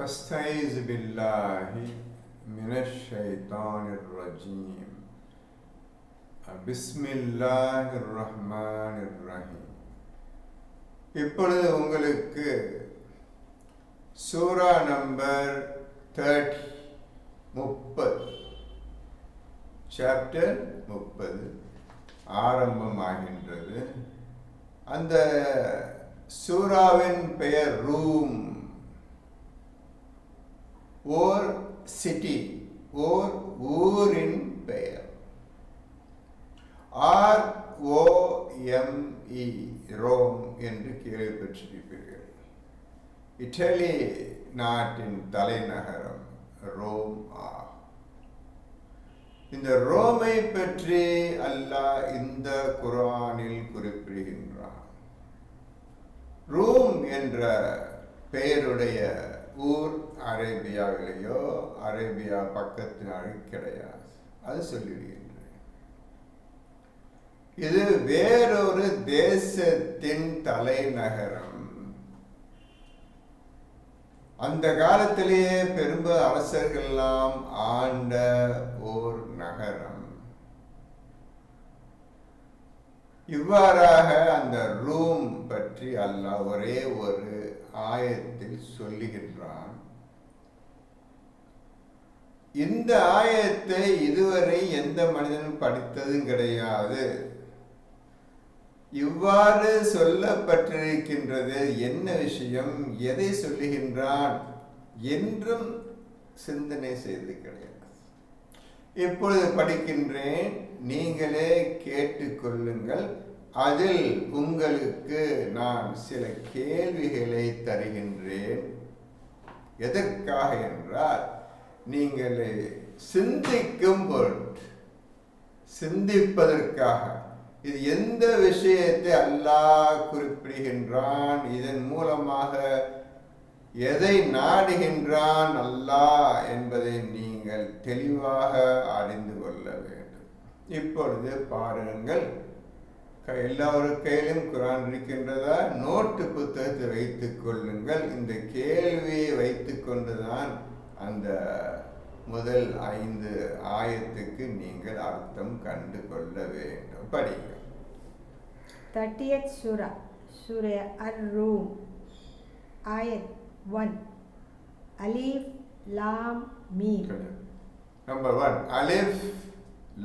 فاستعيذ بالله من الشيطان الرجيم بسم الله الرحمن الرحيم. இப்பொழுது உங்களுக்கு சூரா number 30 chapter 30 ஆரம்பமாகின்றது. அந்த சூராவின் பெயர் ரூம், ஓர் சிட்டி, ஓர் ஊரின் பெயர். ROME, ரோம் என்று கேள்விப்பட்டிருப்பீர்கள். இட்டலி நாட்டின் தலைநகரம் ரோம் ஆகும். இந்த ரோமை பற்றி அல்லாஹ் இந்த குர்ஆனில் குறிப்பிடுகின்றான். ரூம் என்ற பெயருடைய ஊர் அரேபியாவிலேயோ அரேபியா பக்கத்து நாடு கிடையாது. அது சொல்லிவிடுகின்றேன். இது வேறொரு தேசத்தின் தலைநகரம். அந்த காலத்திலேயே பெரும்ப அரசர்கள் எல்லாம் ஆண்ட ஓர் நகரம். இவ்வாறாக அந்த ரூம் பற்றி அல்லாஹ் ஒரே ஒரு ஆயத்தில் சொல்லுகின்றான். இந்த ஆயத்தை இதுவரை எந்த மனிதனும் படித்ததும் கிடையாது. இவ்வாறு சொல்லப்பட்டிருக்கின்றது, என்ன விஷயம், எதை சொல்லுகின்றான் என்றும் சிந்தனை செய்து கிடையாது. இப்பொழுது படிக்கின்றேன், நீங்களே கேட்டுக்கொள்ளுங்கள். அதில் உங்களுக்கு நான் சில கேள்விகளை தருகின்றேன். எதற்காக என்றால், நீங்களே சிந்திக்கும் பொருட்டு, சிந்திப்பதற்காக. இது எந்த விஷயத்தை அல்லாஹ் குறிப்பிடுகின்றான், இதன் மூலமாக எதை நாடுகின்றான் அல்லாஹ் என்பதை நீங்கள் தெளிவாக அறிந்து கொள்ள வேண்டும். இப்பொழுது பாருங்கள், எல்லோரும் கையிலும் குர்ஆன் இருக்கின்றதா? நோட்டு புத்தகத்தை வைத்துக் கொள்ளுங்கள். இந்த கேள்வியை வைத்துக் கொண்டுதான் அந்த முதல் 5 ஆயத்துக்கு நீங்கள் அர்த்தம் கண்டு கொள்ள வேண்டும். படிங்க. 30th Surah Ar-Rum, Ayat 1. Alif Lam Mim. Number 1, Alif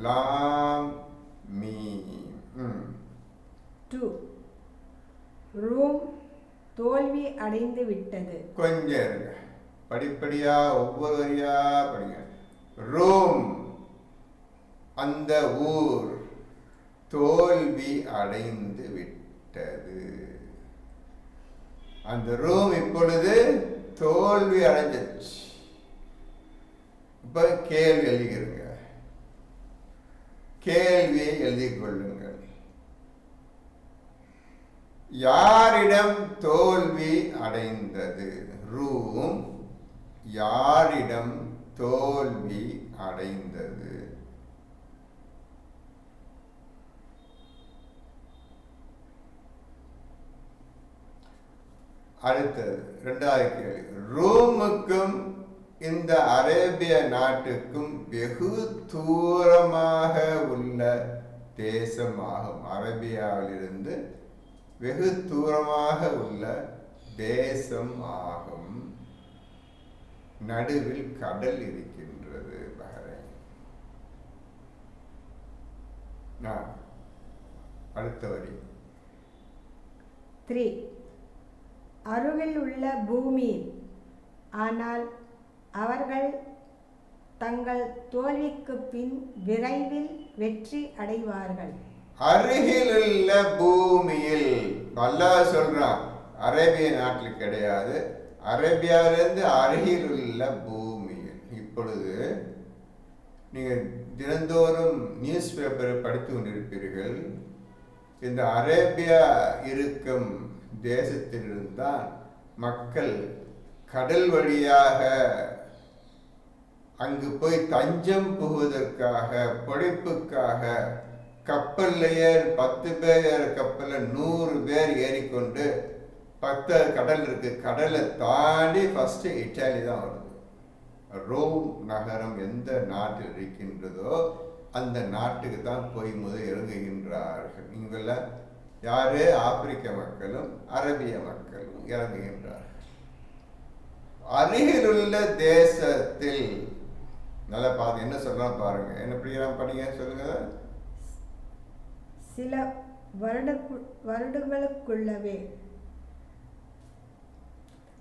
Lam Mim. 2. Room தோல்வி அடைந்து விட்டது. கொஞ்சம் இருங்க, படிப்படியா ஒவ்வொரு வரியா படிங்க. ரோம், அந்த ஊர் தோல்வி அடைந்து விட்டது. அந்த ரோம் இப்பொழுது தோல்வி அடைஞ்சிருச்சு. இப்ப கேள்வி எழுதிக்கிறங்க, கேள்வியை எழுதிக் கொள்ளுங்கள். யாரிடம் தோல்வி அடைந்தது? ரூம் யாரிடம் தோல்வி அடைந்தது? அடுத்தது 2வது கேள்வி. ரூமுக்கும் இந்த அரேபிய நாட்டுக்கும் வெகு தூரமாக உள்ள தேசமாகும். அரேபியாவிலிருந்து வெகு தூரமாக உள்ள தேசம் ஆகும். நடுவில் கடல் இருக்கின்றது. பஹ்ரைன். அடுத்த வரி. 3. அருகில் உள்ள பூமியில், ஆனால் அவர்கள் தங்கள் தோல்விக்கு பின் விரைவில் வெற்றி அடைவார்கள். அருகில் உள்ள பூமியில் அல்லாஹ் சொல்றான், அரேபிய நாட்டில் கிடையாது, அரேபியாவிலிருந்து அருகில் உள்ள பூமியில். இப்பொழுது நீங்கள் தினந்தோறும் நியூஸ் பேப்பரை படித்து கொண்டிருப்பீர்கள். இந்த அரேபியா இருக்கும் தேசத்திலிருந்தான் மக்கள் கடல் வழியாக அங்கு போய் தஞ்சம் புகுவதற்காக, பொழைப்புக்காக கப்பல்லையே 10 பேர் கப்பலில் 100 பேர் ஏறிக்கொண்டு கடல் இருக்கு. கடலை தாண்டி ஃபர்ஸ்ட் இட்டாலி தான் வருது. ரோம் நகரம் எந்த நாட்டில் இருக்கின்றதோ அந்த நாட்டுக்கு தான் போய் முதல் இறங்குகின்றார்கள். இங்குள்ள யாரு? ஆப்பிரிக்க மக்களும் அரபிய மக்களும் இறங்குகின்றார்கள். அருகிலுள்ள தேசத்தில் நல்லா பாருங்க, என்ன சொல்றான் பாருங்க. என்ன படிங்க சொல்லுங்க. சில வருடங்களுக்குள்ளவே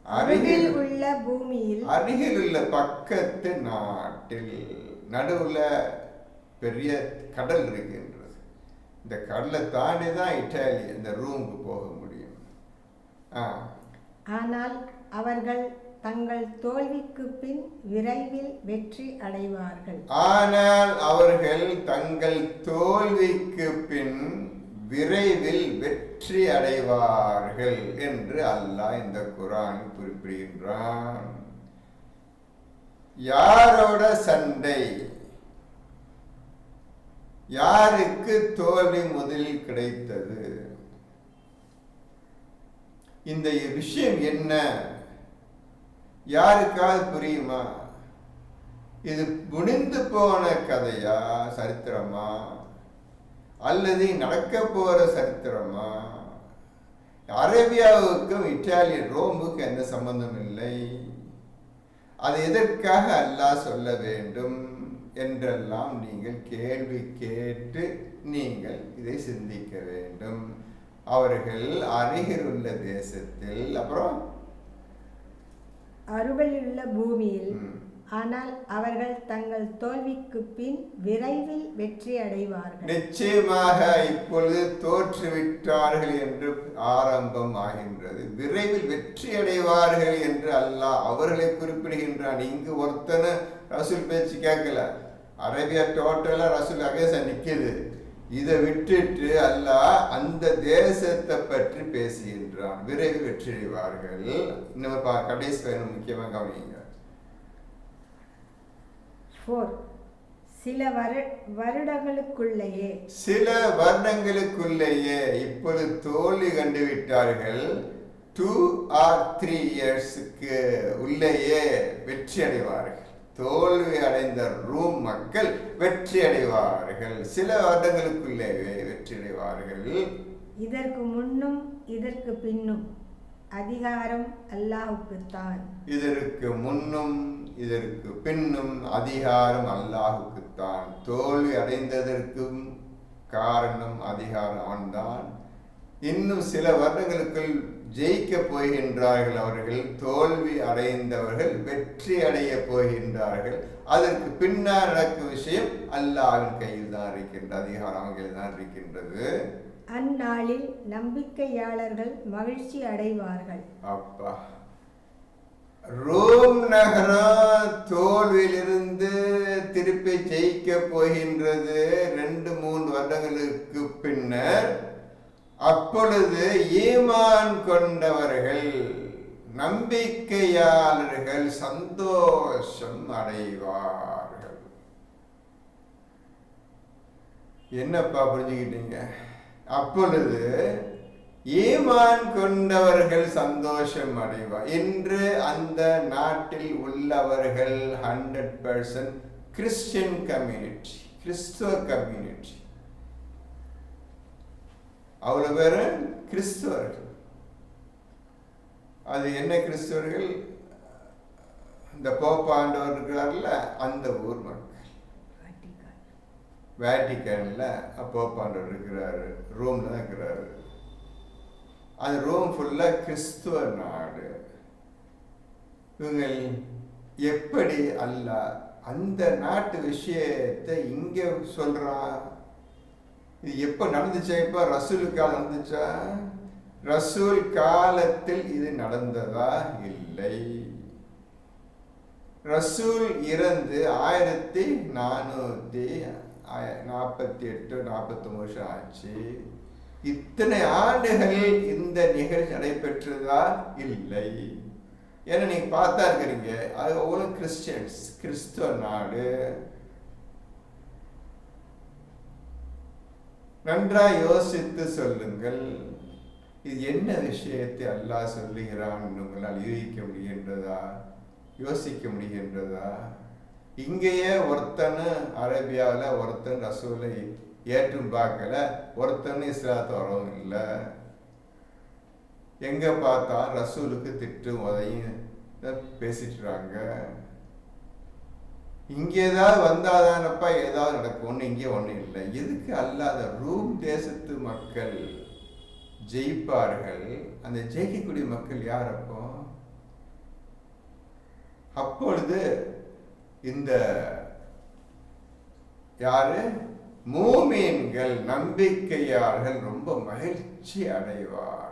அருகில் உள்ள பூமியில், அருகில் உள்ள பக்கத்து நாட்டில் நடுவுல பெரிய கடல் இருக்கின்றது. இந்த கடலை தாண்டி தான் இட்டாலி இந்த ரூமுக்கு போக முடியும். ஆனால் அவர்கள் தங்கள் தோல்விக்கு பின் விரைவில் வெற்றி அடைவார்கள். ஆனால் அவர்கள் தங்கள் தோல்விக்கு பின் விரைவில் வெற்றி அடைவார்கள் என்று அல்லாஹ் இந்த குர்ஆனில் குறிப்பிடுகின்றான். யாரோட சண்டை? யாருக்கு தோல்வி முதலில் கிடைத்தது? இந்த விஷயம் என்ன? யாருக்காவது புரியுமா? இது முடிந்து போன கதையா, சரித்திரமா, அல்லது நடக்க போற சரித்திரமா? அரேபியாவுக்கும் இத்தாலி ரோமுக்கு எந்த சம்பந்தம் இல்லை. அது எதற்காக அல்லாஹ் சொல்ல வேண்டும் என்றெல்லாம் நீங்கள் கேள்வி கேட்டு நீங்கள் இதை சிந்திக்க வேண்டும். அவர்கள் அருகில் உள்ள தேசத்தில், அப்புறம் அருகிலுள்ள பூமியில், ஆனால் அவர்கள் தங்கள் தோல்விக்கு பின் விரைவில் வெற்றி அடைவார்கள். நிச்சயமாக இப்பொழுது தோற்றுவிட்டார்கள் என்று ஆரம்பம் ஆகின்றது. விரைவில் வெற்றி அடைவார்கள் என்று அல்லாஹ் அவர்களை குறிப்பிடுகின்றான். இங்கு ஒருத்தனை ரசூல் பேச்சு கேட்கல. அரேபியா டோட்டலா ரசூல் அகேச நிக்குது. இதை விட்டுட்டு அல்லாஹ் அந்த தேசத்தை பற்றி பேசுகின்றான். விரைவில் வெற்றி அடைவார்கள். இன்னும் கடைசி முக்கியமாக கவனிங்க. சில வருடங்களுக்குள்ளேயே இப்பொழுது தோல்வி கண்டுவிட்டார்கள். 2 or 3 இயர்ஸுக்கு உள்ளேயே வெற்றி அடைவார்கள். தோல்வி அடைந்த ரூம் மக்கள் வெற்றி அடைவார்கள். சில வருடங்களுக்குள்ளேயே வெற்றி அடைவார்கள். இதற்கு முன்னும் இதற்கு பின்னும் அதிகாரம் அல்லாஹுக்குத்தான். இதற்கு முன்னும் இதற்கு பின்னும் அதிகாரம் அல்லாஹுக்குத்தான். தோல்வி அடைந்ததற்கும் காரணம் அதிகாரம் அவன்தான். இன்னும் சில வருடங்களுக்குள் ஜெயிக்க போகின்றார்கள். அவர்கள் தோல்வி அடைந்தவர்கள் வெற்றி அடைய போகின்றார்கள். அதற்கு பின்னால் நடக்கும் விஷயம் அல்லாஹ்வின் கையில் தான் இருக்கின்றது. அதிகாரம் அவங்களில் தான் இருக்கின்றது. அந்நாளில் நம்பிக்கையாளர்கள் மகிழ்ச்சி அடைவார்கள். அப்பா, ரோம் நகரம் தோல்வியிலிருந்து திருப்பி ஜெயிக்க போகின்றது 2-3 வருடங்களுக்கு பின்னர். அப்பொழுது ஈமான் கொண்டவர்கள், நம்பிக்கையாளர்கள் சந்தோஷம் அடைவார்கள். என்னப்பா புரிஞ்சுக்கிட்டீங்க? அப்பொழுது ஈமான் கொண்டவர்கள் சந்தோஷம் அடைவார். இன்று அந்த நாட்டில் உள்ளவர்கள் 100% கிறிஸ்டியன் கம்யூனிட்டி, கிறிஸ்துவ கம்யூனிட்டி. அவ்வளவு பேரு கிறிஸ்துவர்கள். அது என்ன கிறிஸ்துவர்கள்? இந்த போப்பாண்டவர் இருக்கிறார்ல, அந்த ஊர் மக்கள். வேட்டிக்கன்ல போப்பாண்டவர் இருக்கிறாரு, ரோம்ல தான் இருக்கிறாரு. அது ரோம் ஃபுல்லா கிறிஸ்துவ நாடு. இவங்க எப்படி அல்லாஹ் அந்த நாட்டு விஷயத்தை இங்க சொல்றான்? இது எப்ப நடந்துச்சா? இப்ப ரசூல் காலம் நடந்துச்சா? ரசூல் காலத்தில் இது நடந்ததா? இல்லை. ரசூல் இறந்து 1448-49 வருஷம் ஆச்சு. இத்தனை ஆண்டுகள் இந்த நிகழ்ச்சி நடைபெற்றதா? இல்லை. ஏன்னா நீங்க பார்த்தா இருக்கிறீங்க, அது ஒவ்வொரு கிறிஸ்டியன்ஸ், கிறிஸ்துவ நாடு. நன்றா யோசித்து சொல்லுங்கள். இது என்ன விஷயத்தை அல்லாஹ் சொல்லுகிறான் உங்களால் யோசிக்க முடிகின்றதா? இங்கேயே ஒருத்தனு அரேபியாவில் ஒருத்தன் ரசூலை ஏற்றும் பார்க்கல, ஒருத்தன் இஸ்லாத்து வரவும் இல்லை. எங்க பார்த்தா ரசூலுக்கு திட்டும் உதையும் பேசிட்டுறாங்க. இங்கே ஏதாவது வந்தாதானப்பா ஏதாவது நடக்கும், ஒன்று இங்கே ஒன்றும் இல்லை. எதுக்கு அல்லாத ரூம் தேசத்து மக்கள் ஜெயிப்பார்கள்? அந்த ஜெயிக்கக்கூடிய மக்கள் யார்? அப்பொழுது இந்த யாரு மூமீன்கள் நம்பிக்கையாளர்கள் ரொம்ப மகிழ்ச்சி அடைவார்கள்.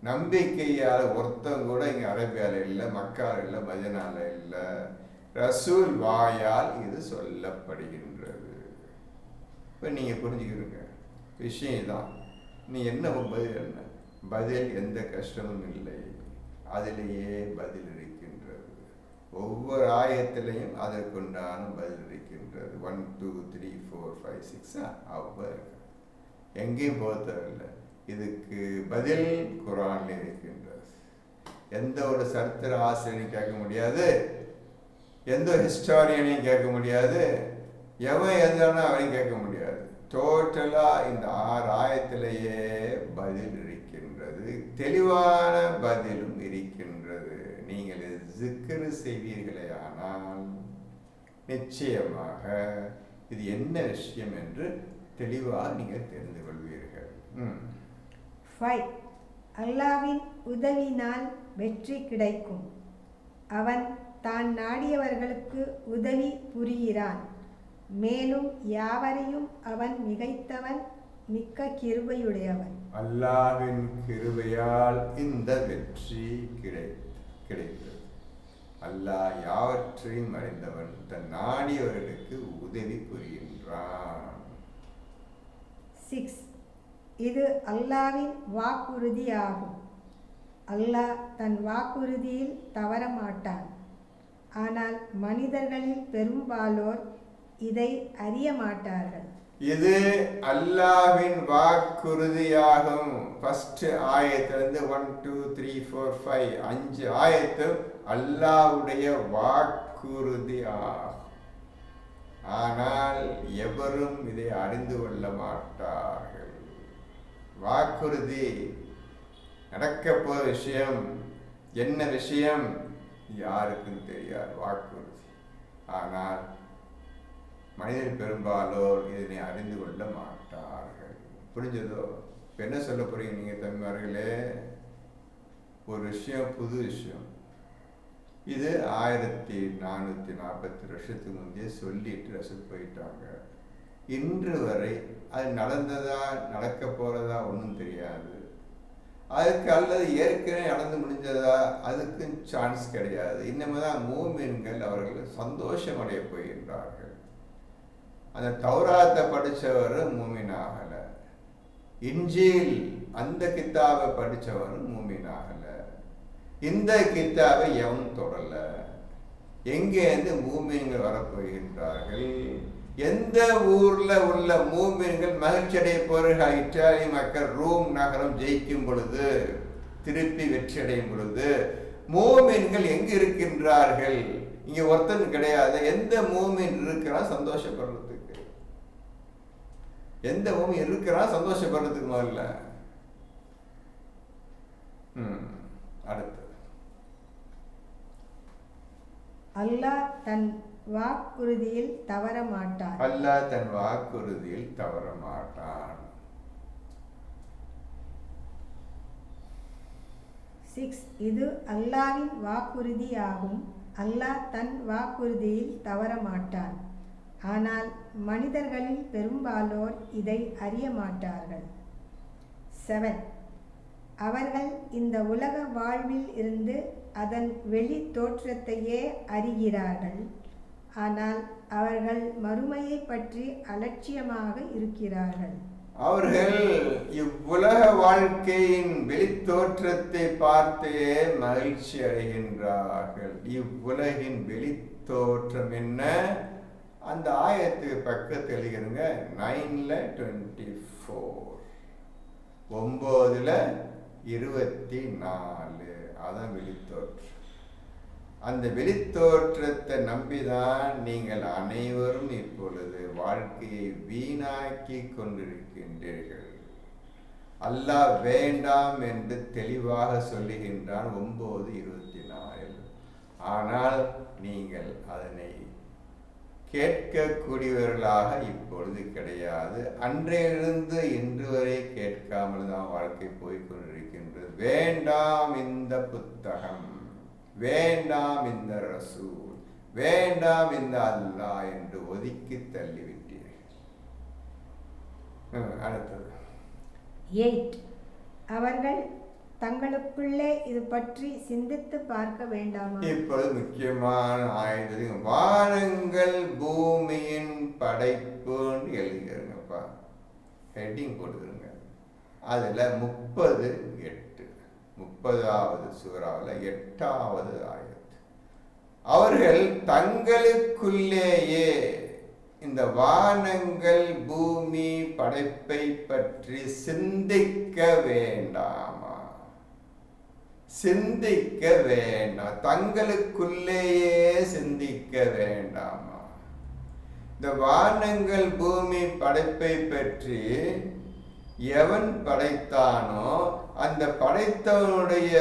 நம்பிக்கையாளர் ஒருத்தன் கூட இங்க அரேபியால இல்லை, மக்கால இல்லை, மதீனால இல்லை. ரசூல் வாயால் இது சொல்லப்படுகின்றது. இப்ப நீங்க புரிஞ்சுக்கிறீங்க விஷயம் தான். நீ என்ன பதில்? என்ன பதில்? எந்த கஷ்டமும் இல்லை, அதிலேயே பதில் இருக்கின்றது. ஒவ்வொரு ஆயத்திலையும் அதற்குண்டான பதில் இருக்கின்றது. 1 2 3 4 5 6 அவ்வளவு எங்கேயும் போத்தவில்லை. இதுக்கு பதில் குர்ஆன்ல இருக்கின்றது. எந்த ஒரு சரித்திர ஆசிரியனையும் கேட்க முடியாது, எந்த ஹிஸ்டாரியனையும் கேட்க முடியாது, எவன் எதுனா அவனையும் கேட்க முடியாது. டோட்டலா இந்த 6 ஆயத்திலேயே பதில் இருக்கின்றது, தெளிவான பதிலும் இருக்கின்றது. நீங்கள் ஜிக்ர் செய்வீர்களே ஆனால் நிச்சயமாக இது என்ன விஷயம் என்று தெளிவாக நீங்கள் தெரிந்து கொள்வீர்கள். 5. அல்லாஹ்வின் உதவினால் வெற்றி கிடைக்கும். அவன் தான் நாடியவர்களுக்கு உதவி புரிகிறான். மேலும் யாவரையும் அவன் மிகைத்தவன், மிக்க கிருபையுடையவன். அல்லாஹ்வின் கிருபையால் இந்த வெற்றி கிடைத்தது. அல்லாஹ் யாவற்றையும் அறிந்தவன், தன் நாடியவர்களுக்கு உதவி புரிகின்றான். 6. இது அல்லாஹ்வின் வாக்குறுதி ஆகும். அல்லாஹ் தன் வாக்குறுதியில் தவறமாட்டான். ஆனால் மனிதர்களில் பெரும்பாலோர் இதை அறிய மாட்டார்கள். இது அல்லாஹ்வின் வாக்குறுதியாகும். ஃபர்ஸ்ட் ஆயத்திலிருந்து 1 2 3 4 5 5 ஆயத்து அல்லாஹ்வுடைய வாக்குறுதி ஆகும். ஆனால் எவரும் இதை அறிந்து கொள்ள மாட்டார்கள். வாக்குறுதி நடக்க போற விஷயம் என்ன விஷயம் யாருக்கும் தெரியாது, வாக்குறுதி. ஆனால் மனிதர் பெரும்பாலோர் இதனை அறிந்து கொள்ள மாட்டார்கள். புரிஞ்சதோ? இப்போ என்ன சொல்ல போறீங்க நீங்க தம்பிமார்களே? ஒரு விஷயம், புது விஷயம். இது 1440 வருஷத்துக்கு முந்தைய சொல்லிட்டு ரசூல் போயிட்டாங்க. இன்று வரை அது நடந்ததா நடக்க போறதா ஒன்றும் தெரியாது. அதுக்கு அல்லது ஏற்கனவே நடந்து முடிஞ்சதா அதுக்கு சான்ஸ் கிடையாது. இன்னமும் மூமின்கள் அவர்கள் சந்தோஷம் அடைய போகின்றார்கள். அந்த தௌராத்தை படித்தவர் மூமின் ஆகல, இன்ஜீல் அந்த கித்தாபை படித்தவரும் மூமின் ஆகல. இந்த கித்தாபை எவன் தொடல. எங்கேருந்து மூமின்கள் வரப்போகின்றார்கள்? எந்த ஊர்ல உள்ள மூமின்கள் மகிழ்ச்சி அடைய போறார்கள்? இத்தாலி மக்கள் ரோம் நகரம் ஜெயிக்கும் பொழுது, திருப்பி வெற்றி அடையும் பொழுது மூமின்கள் எங்க இருக்கின்றார்கள்? இங்க ஒருத்தன் கிடையாது. எந்த மூமின் இருக்கிறான் சந்தோஷப்படுறதுக்கு? எந்த மூமின் இருக்கிறான் சந்தோஷப்படுறதுக்கு? முதல்ல அடுத்து அல்லாஹ் தன் வாக்குறுதியில் தவற மாட்டான். அல்லாஹ் தன் வாக்குறுதியில் தவற மாட்டான். 6. இது அல்லாஹ்வின் வாக்குறுதி ஆகும். அல்லாஹ் தன் வாக்குறுதியில் தவற மாட்டான். ஆனால் மனிதர்களில் பெரும்பாலோர் இதை அறிய மாட்டார்கள். 7. அவர்கள் இந்த உலக வாழ்வில் இருந்து அதன் வெளி தோற்றத்தையே அறிகிறார்கள். ஆனால் அவர்கள் மறுமையை பற்றி அலட்சியமாக இருக்கிறார்கள். அவர்கள் இவ்வுலக வாழ்க்கையின் வெளித்தோற்றத்தை பார்த்தே மகிழ்ச்சி அடைகின்றார்கள். இவ்வுலகின் வெளித்தோற்றம் என்ன? அந்த ஆயத்து பக்கத்தில் எழுதுங்க. 9:24 9 24. அதான் வெளித்தோற்றம். அந்த வெளித்தோற்றத்தை நம்பிதான் நீங்கள் அனைவரும் இப்பொழுது வாழ்க்கையை வீணாக்கி கொண்டிருக்கின்றீர்கள். அல்லாஹ் வேண்டாம் என்று தெளிவாக சொல்லுகின்றான் 9:24. ஆனால் நீங்கள் அதனை கேட்கக்கூடியவர்களாக இப்பொழுது கிடையாது. அன்றையிலிருந்து இன்று வரை கேட்காமல் தான் வாழ்க்கை போய்கொண்டிருக்கின்றது. வேண்டாம் இந்த புத்தகம், வேண்டாம் இந்த ரசூல், வேண்டாம் இந்த அல்லாஹ் என்று ஒதுக்கி தள்ளிவிட்டீர்கள். அடுத்தது 8. அவர்கள் தங்களுக்குள்ளே இது பற்றி சிந்தித்து பார்க்க வேண்டாமா? இப்பொழுது முக்கியமான ஆயுதம், வானங்கள் பூமியின் படைப்புன்னு எழுதிக்கிறங்கப்பா, ஹெட்டிங் போட்டுக்கிறங்க. அதில் 30:8, 30வது சூறாவில் 8வது ஆயத்து. அவர்கள் தங்களுக்குள்ளேயே இந்த வானங்கள் பூமி படைப்பை பற்றி சிந்திக்க வேண்டாமா? சிந்திக்க வேண்டாம். தங்களுக்குள்ளேயே சிந்திக்க வேண்டாமா? இந்த வானங்கள் பூமி படைப்பை பற்றி எவன் படைத்தானோ அந்த படைத்தவனுடைய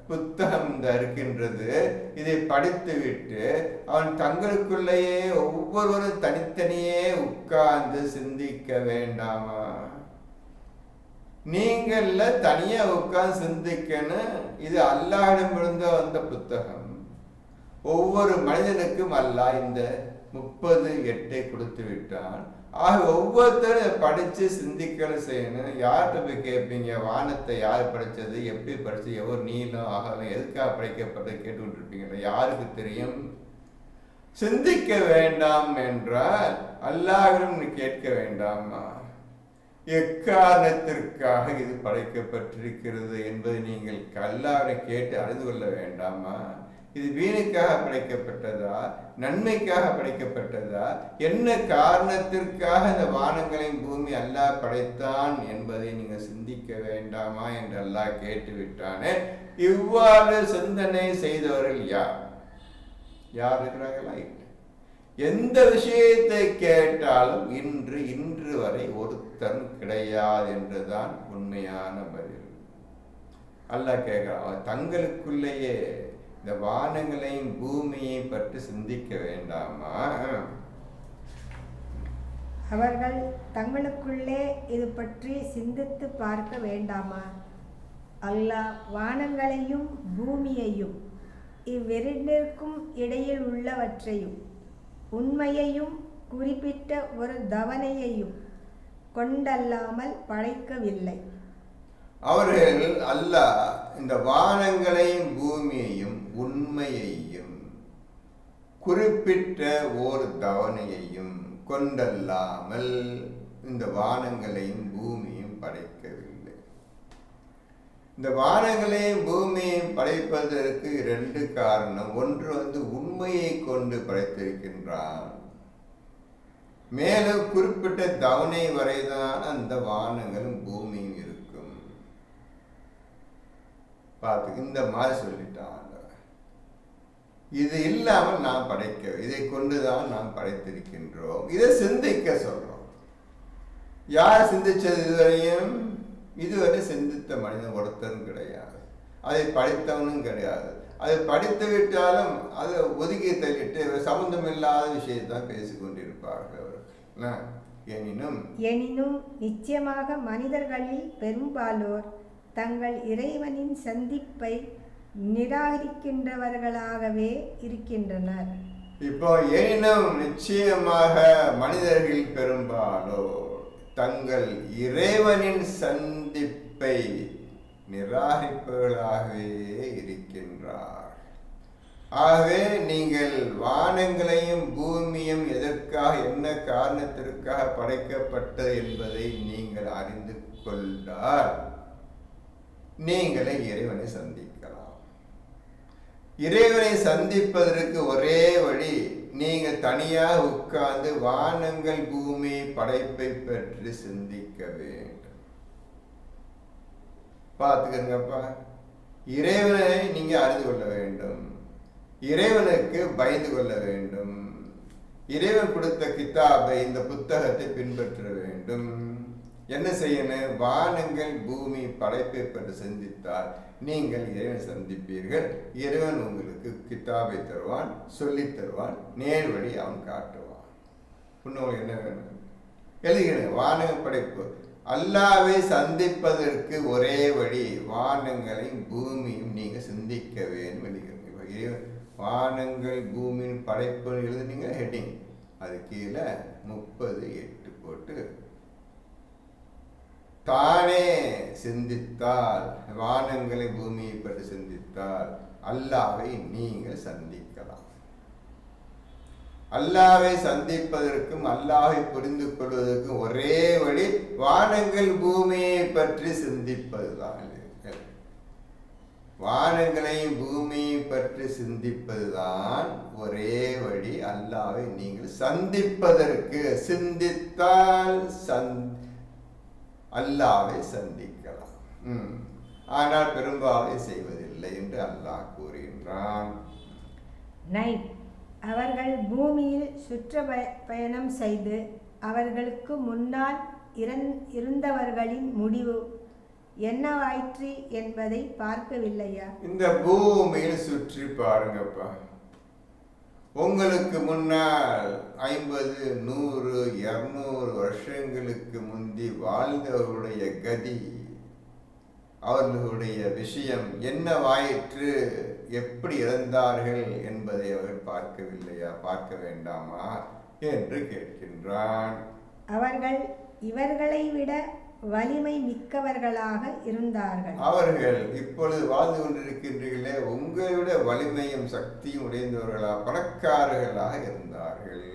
புத்தகம் இருக்கின்றது. இதை படித்துவிட்டு அவன் தங்களுக்குள்ளேயே ஒவ்வொருவரும் தனித்தனியே உட்கார்ந்து சிந்திக்க வேண்டாமா? நீங்கள தனியா உட்கார்ந்து சிந்திக்கணும். இது அல்லாஹ்விடமிருந்து வந்த புத்தகம். ஒவ்வொரு மனிதனுக்கும் அல்லாஹ் இந்த 30:8 கொடுத்து விட்டான். ஆக ஒவ்வொருத்தரும் படிச்சு சிந்திக்கணும் செய்யணும். யார்கிட்ட போய் கேட்பீங்க? வானத்தை யார் படைச்சது, எப்படி படிச்சது, எவ்வளவு நீளம் அகலம், எதுக்காக படைக்கப்பட்டது கேட்டுக்கிட்டு இருப்பீங்களா? யாருக்கு தெரியும்? சிந்திக்க வேண்டாம் என்றால் அல்லாஹ்விடம் கேட்க வேண்டாமா? எக்காரணத்திற்காக இது படைக்கப்பட்டிருக்கிறது என்பதை நீங்கள் அல்லாஹ்வை கேட்டு அறிந்து கொள்ள வேண்டாமா? இது வீணுக்காக படைக்கப்பட்டதா, நன்மைக்காக படைக்கப்பட்டதா, என்ன காரணத்திற்காக இந்த வானங்களையும் பூமி அல்லாஹ் படைத்தான் என்பதை நீங்கள் சிந்திக்க வேண்டாமா என்று அல்லாஹ் கேட்டுவிட்டானே. இவ்வாறு சிந்தனை செய்தவர்கள் யார்? யார் இருக்கிறார்களா? எந்த விஷயத்தை கேட்டாலும் இன்று வரை ஒருத்தன் கிடையாது என்றுதான் உண்மையான பதில். அல்லாஹ் கேட்கிறான், தங்களுக்குள்ளேயே இந்த வானங்களையும் பூமியை பற்றி சிந்திக்க வேண்டாமா? அவர்கள் தங்களுக்குள்ளே இது பற்றி சிந்தித்து பார்க்க வேண்டாமா? அல்லாஹ் வானங்களையும் பூமியையும் இவ்விரண்டிற்கும் இடையில் உள்ளவற்றையும் உண்மையையும் குறிப்பிட்ட ஒரு தவணையையும் கொண்டல்லாமல் படைக்கவில்லை. அவர்கள் அல்லாஹ் இந்த வானங்களையும் பூமியையும் உண்மையையும் குறிப்பிட்ட ஓர் தவணையையும் கொண்டல்லாமல் இந்த வானங்களையும் பூமியும் படைக்கவில்லை. இந்த வானங்களையும் பூமியையும் படைப்பதற்கு 2 காரணம். ஒன்று உண்மையை கொண்டு படைத்திருக்கின்றான். மேலும் குறிப்பிட்ட தவணை வரைதான் அந்த வானங்களும் பூமியும் இருக்கும். பார்த்து இந்த மாதிரி சொல்லிட்டாங்க. இது இல்லாமல் நாம் படைக்க, இதை கொண்டுதான் நாம் படைத்திருக்கின்றோம். இதை சிந்திக்க சொல்றோம். யார் சிந்திச்சது இதுவரையும்? இதுவரை சிந்தித்த மனிதன் ஒருத்தரும் கிடையாது. அதை படித்தவனும் கிடையாது. அதை படித்து விட்டாலும் அதை ஒதுக்கி தள்ளிட்டு சம்பந்தம் இல்லாத விஷயத்தான் பேசிக்கொண்டிருப்பார்கள் அவர்கள். எனினும் நிச்சயமாக மனிதர்களில் பெரும்பாலோர் தங்கள் இறைவனின் சந்திப்பை நிராகரிக்கின்றவர்களாகவே இருக்கின்றனர். இப்போ எனினும் நிச்சயமாக மனிதர்கள் பெரும்பாலோர் தங்கள் இறைவனின் சந்திப்பை நிராகரிப்பவர்களாகவே இருக்கின்றார். ஆகவே நீங்கள் வானங்களையும் பூமியும் எதற்காக, என்ன காரணத்திற்காக படைக்கப்பட்டது என்பதை நீங்கள் அறிந்து கொண்டால் நீங்களே இறைவனை சந்திக்கலாம். இறைவனை சந்திப்பதற்கு ஒரே வழி, நீங்க தனியாக உட்கார்ந்து வானங்கள் பூமி படைப்பை பற்றி சிந்திக்க வேண்டும். பார்த்துக்கங்கப்பா. இறைவனை நீங்க அறிந்து கொள்ள வேண்டும், இறைவனுக்கு பயந்து கொள்ள வேண்டும், இறைவன் கொடுத்த கிதாபை இந்த புத்தகத்தை பின்பற்ற வேண்டும். என்ன செய்யணும்? வானங்கள் பூமி படைப்பை பற்றி சிந்தித்தால் நீங்கள் இறைவனை சந்திப்பீர்கள். இறைவன் உங்களுக்கு கிதாபை தருவான், சொல்லி தருவான், நேர் வழி அவன் காட்டுவான். உங்களுக்கு என்ன வேணும்? எழுதுகிறேன். வானங்கள் படைப்பு அல்லாவை சந்திப்பதற்கு ஒரே வழி வானங்களையும் பூமியும் நீங்க சிந்திக்க வேண்டும். எழுதுகிறேன். வானங்கள் பூமியின் படைப்பு எழுதுனீங்க ஹெட்டிங், அது கீழே 30:8 போட்டு தானே சிந்தித்தால், வானங்களை பூமியை பற்றி சிந்தித்தால் அல்லாவை நீங்கள் சந்திக்கலாம். அல்லாவை சந்திப்பதற்கும் அல்லாவை புரிந்து கொள்வதற்கும் ஒரே வழி வானங்கள் பூமியை பற்றி சிந்திப்பதுதான். வானங்களையும் பூமியை பற்றி சிந்திப்பதுதான் ஒரே வழி அல்லாவை நீங்கள் சந்திப்பதற்கு. சிந்தித்தால் அல்லாவை சந்திக்கலாம். ஆனால் பெரும்பாலும் செய்வதில்லை என்று அல்லாஹ் கூறுகின்றான். அவர்கள் பூமியில் சுற்றுப்பயணம் செய்து அவர்களுக்கு முன்னால் இருந்தவர்களின் முடிவு என்னவாயிற்று என்பதை பார்க்கவில்லையா? இந்த பூமியில் சுற்றி பாருங்கப்பா. உங்களுக்கு முன்னால் 50, 100, 200 வருஷங்களுக்கு முந்தி வாழ்ந்தவருடைய கதி, அவர்களுடைய விஷயம் என்னவாயிற்று, எப்படி இறந்தார்கள் என்பதை அவர்கள் பார்க்கவில்லையா, பார்க்க வேண்டாமா என்று கேட்கின்றான். அவர்கள் இவர்களை விட வலிமை மிக்கவர்களாக இருந்தார்கள். அவர்கள் இப்பொழுது வாழ்ந்து கொண்டிருக்கின்றீர்களே, உங்களுடைய வலிமையும் சக்தியும் உடைந்தவர்களாக, பணக்காரர்களாக இருந்தார்கள்.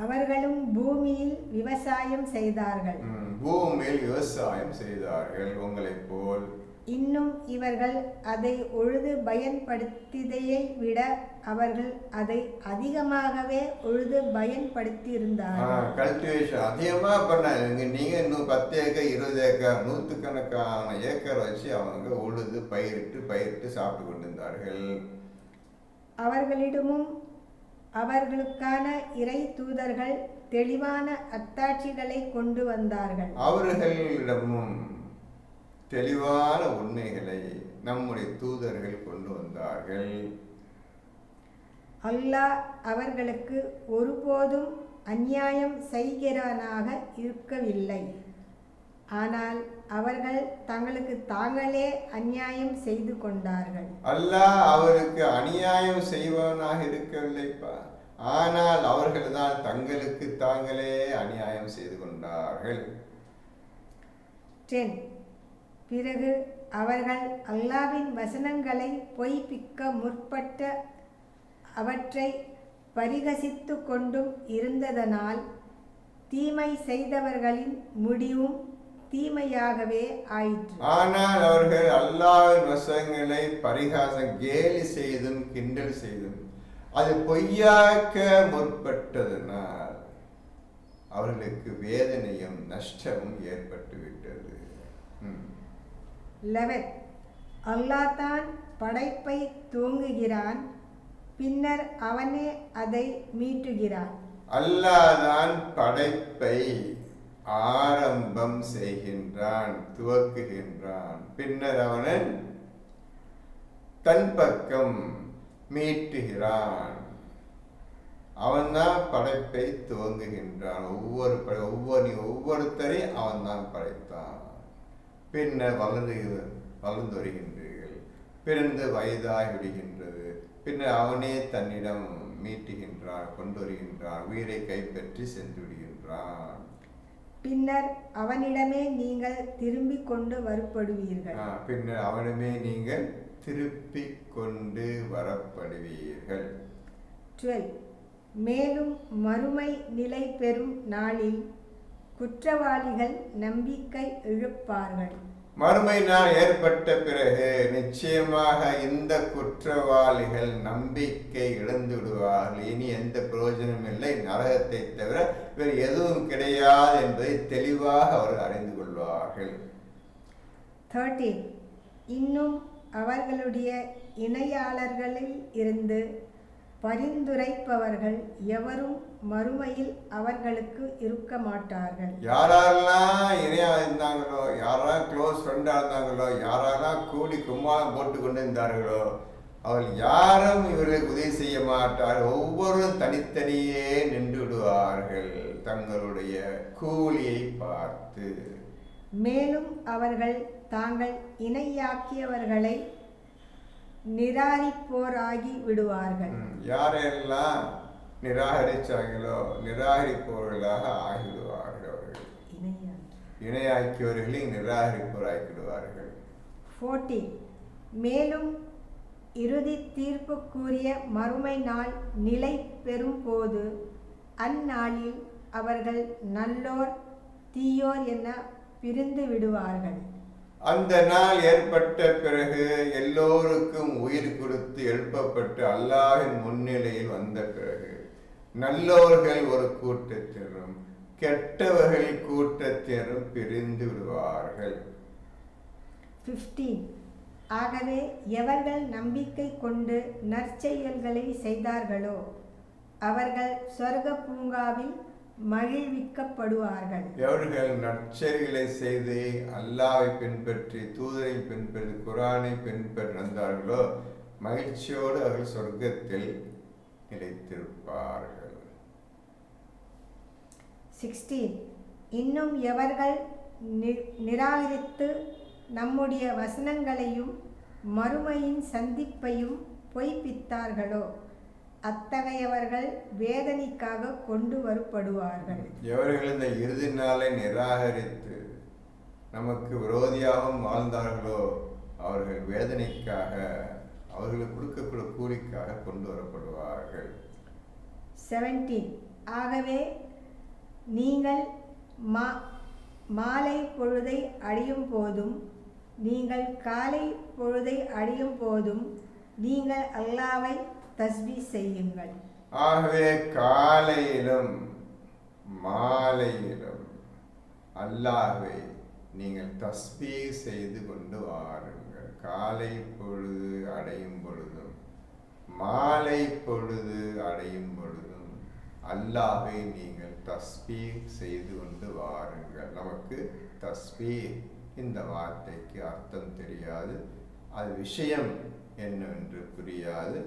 அவர்களும் பூமியில் விவசாயம் செய்தார்கள். பூமியில் விவசாயம் செய்தார்கள் உங்களைப் போல். இன்னும் இவர்கள் அதை ஒழுது பயன்படுத்தியதை விட அவர்கள் அதை அதிகமாகவே ஒழுது பயன்படுத்தி இருந்தார்கள். கல்டிவேஷன் அதிகமாக பண்ணாங்க. நீங்க இன்னும் 10 ஏக்கர் 20 ஏக்கர் 100கணக்கான ஏக்கர் வச்சு அவங்க உழுது பயிரிட்டு சாப்பிட்டு கொண்டிருந்தார்கள். அவர்களிடமும் அவர்களுக்கான இறை தூதர்கள் தெளிவான அத்தாட்சிகளை கொண்டு வந்தார்கள். அவர்களிடமும் தெளிவான உண்மைகளை நம்முடைய தூதர்கள் கொண்டு வந்தார்கள். அல்லாஹ் அவர்களுக்கு ஒருபோதும் அநியாயம் செய்கிறவனாக இருக்கவில்லை. ஆனால் அவர்கள் தங்களுக்கு தாங்களே அநியாயம் செய்து கொண்டார்கள். அல்லாஹ் அவருக்கு அநியாயம் செய்வனாக இருக்கவில்லைப்பா, ஆனால் அவர்கள் தான் தங்களுக்கு தாங்களே அநியாயம் செய்து கொண்டார்கள். பிறகு அவர்கள் அல்லாஹ்வின் வசனங்களை பொய்ப்பிக்க முற்பட்ட அவற்றை பரிகசித்து கொண்டும் இருந்ததனால் தீமை செய்தவர்களின் முடிவும் தீமையாகவே ஆயிற்று. ஆனால் அவர்கள் அல்லாஹ்வின் வசனங்களை பரிகாசம் கேலி செய்தும் கிண்டல் செய்தும் அது பொய்யாக்க முற்பட்டதனால் அவர்களுக்கு வேதனையும் நஷ்டமும் ஏற்பட்டு விட்டது. அல்லாஹ் தான் படைப்பை துவங்குகிறான், பின்னர் அவனே அதை மீட்டுகிறான். அல்லாஹ் தான் படைப்பை ஆரம்பம் செய்கின்றான், துவக்குகின்றான், பின்னர் அவன் தன் பக்கம் மீட்டுகிறான். அவன் தான் படைப்பை துவங்குகின்றான். ஒவ்வொருத்தரையும் அவன் தான் படைத்தான். பின்னர் வளர்ந்து வருகின்றீர்கள், பிறந்து வயதாகி விடுகின்றது, பின்னர் அவனே தன்னிடம் மீட்டுகின்றான், கொண்டு வருகின்றான், உயிரை கைப்பற்றி சென்று விடுகின்றான். பின்னர் அவனிடமே நீங்கள் திரும்பி கொண்டு வரப்படுவீர்கள். பின்னர் அவனிடமே நீங்கள் திருப்பி கொண்டு வரப்படுவீர்கள். 12 மேலும் மறுமை நிலை பெறும் நாளில் குற்றவாளிகள் நம்பிக்கை இழப்பார்கள். மறுமை நாள் ஏற்பட்ட பிறகு நிச்சயமாக இந்த குற்றவாளிகள் நம்பிக்கை இழந்து விடுவார்கள். இனி எந்த பிரயோஜனம் இல்லை, நரகத்தை தவிர வேறு எதுவும் கிடையாது என்பதை தெளிவாக அவர்கள் அறிந்து கொள்வார்கள். 13 இன்னும் அவர்களுடைய இணையாளர்களில் இருந்து பரிந்துரைப்பவர்கள் எவரும் மறுமையில் அவர்களுக்கு இருக்க மாட்டார்கள். யாரெல்லாம் இணையா இருந்தாங்களோ, யாரெல்லாம் க்ளோஸ் ஃப்ரெண்டாக இருந்தாங்களோ, யாரெல்லாம் கூடி கும்மாளம் போட்டு கொண்டு இருந்தார்களோ, அவர்கள் யாரும் இவர்களுக்கு உதவி செய்ய மாட்டார்கள். ஒவ்வொருவரும் தனித்தனியே நின்று விடுவார்கள் தங்களுடைய கூலியை பார்த்து. மேலும் அவர்கள் தாங்கள் இணையாக்கியவர்களை நிராகரிப்போராகி விடுவார்கள். யாரெல்லாம் நிராகரிச்சாங்களோ நிராகரிப்பவர்களாக ஆகிவிடுவார்கள். அவர்கள் இணையாக்கியவர்களை நிராகரிப்போராகிவிடுவார்கள். 14. மேலும் இறுதி தீர்ப்புக்குரிய மறுமை நாள் நிலை பெறும் போது அந்நாளில் அவர்கள் நல்லோர் தீயோர் என பிரிந்து விடுவார்கள். அந்த நாள் ஏற்பட்ட பிறகு எல்லோருக்கும் உயிர் கொடுத்து எழுப்பப்பட்டு அல்லாஹ்வின் முன்னிலையில் வந்த பிறகு நல்லோர்கள் ஒரு கூட்டத்தினரும் கெட்டவர்கள் கூட்டத்தினரும் பிரிந்து விடுவார்கள். 15. ஆகவே எவர்கள் நம்பிக்கை கொண்டு நற்செயல்களை செய்தார்களோ அவர்கள் சொர்க்க பூங்காவில் மகிழ்விக்கப்படுவார்கள். எவர்கள் நற்செயல்களை செய்து அல்லாஹ்வை பின்பற்றி தூதரை பின்பற்றி குர்ஆனை பின்பற்றி நடந்தார்களோ மகிழ்ச்சியோடு அவர்கள் சொர்க்கத்தில் நிலைத்திருப்பார்கள். 16. இன்னும் எவர்கள் நிராகரித்து நம்முடைய வசனங்களையும் மறுமையின் சந்திப்பையும் பொய்ப்பித்தார்களோ அத்தகையவர்கள் வேதனைக்காக கொண்டு வரப்படுவார்கள். எவர்கள் இந்த இறுதி நாளை நிராகரித்து நமக்கு விரோதியாகவும் வாழ்ந்தார்களோ அவர்கள் வேதனைக்காக அவர்களுக்கு கொடுக்கக்கூடிய கூலிக்காக கொண்டு வரப்படுவார்கள். 17. ஆகவே நீங்கள் மாலை பொழுதை அடையும் போதும் நீங்கள் காலை பொழுதை அடையும் போதும் நீங்கள் அல்லாஹ்வை தஸ்பீஹ் செய்யுங்கள். ஆகவே காலையிலும் மாலையிலும் அல்லாஹ்வை நீங்கள் தஸ்பீஹ் செய்து கொண்டு வாருங்கள். காலை பொழுது அடையும் பொழுதும் மாலை பொழுது அடையும் பொழுதும் அல்லாஹ்வை நீங்கள் தஸ்பீஹ் செய்து கொண்டு வாருங்கள். நமக்கு தஸ்பீஹ் இந்த வார்த்தைக்கு அர்த்தம் தெரியாது, அது விஷயம் என்னவென்று புரியாது,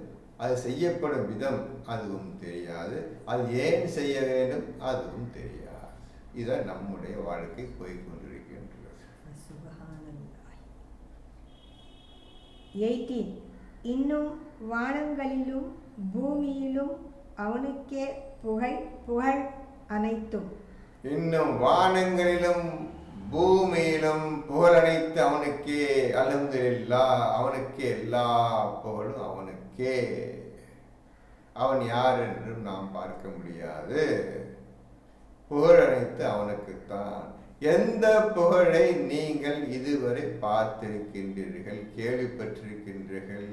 அது செய்யப்படும் விதம் அதுவும் தெரியாது, அது ஏன் செய்ய வேண்டும் அதுவும் தெரியாது. இதை நம்முடைய வாழ்க்கை போய்கொண்டிருக்கின்றது. 18. இன்னும் வானங்களிலும் பூமியிலும் அவனுக்கே புகழ் அனைத்தும். இன்னும் வானங்களிலும் பூமியிலும் புகழ் அனைத்து அவனுக்கே. அல்ஹம்துலில்லாஹ், அவனுக்கே எல்லா புகழும் அவனுக்கே. அவன் யார் என்றும் நாம் பார்க்க முடியாது. புகழ் அனைத்து அவனுக்குத்தான். எந்த புகழை நீங்கள் இதுவரை பார்த்திருக்கின்றீர்கள், கேள்விப்பட்டிருக்கின்றீர்கள்?